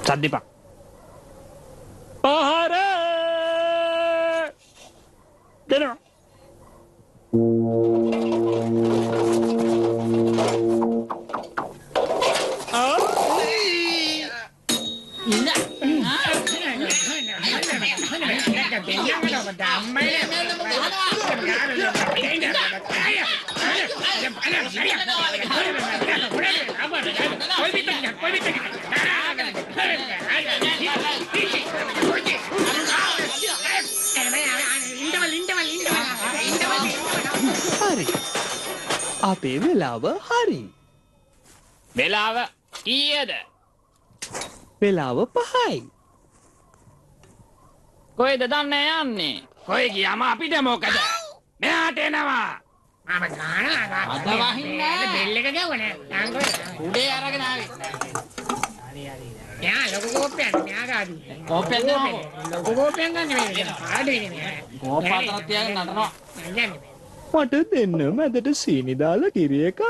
සද්දිපා. ආහාර දෙනවා. හරි. අපේ වෙලාව හරි. වෙලාව කීයද? වෙලාව 5යි. කොයිද දන්නේ යන්නේ? කොයි ගියාම අපිට මොකද? මෙහාට එනවා. මම ගානවා. අද වහින්නේ බෙල් එක ගැවුනේ. උඩේ අරගෙන ආවේ. යා ලොකු කෝප්පයක් න්යා ගාදී. කෝප්පයක් දෙනවා. ලොකු කෝප්පයක් ගන්න මේ. ආඩේ නේ. කෝප්ප අතර තියාගෙන නටනවා. මට දෙන්න මැදට සීනි දාලා කිරි එකක්.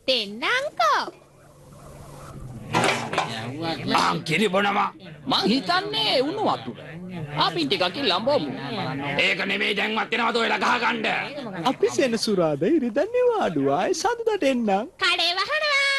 දෙන්නම්කෝ. මං කිරි බොනවා. මං හිතන්නේ උණු වතුර. අපි ටිකක් ලම්බෝමු. ඒක නෙමෙයි දැන්වත් එනවද ඔයලා ගහ ගන්න. අපි සෙනසුරාදා ඉරිදා නිවාඩුව ආයේ සඳුදාට එන්නම්. කඩේ වහනවා.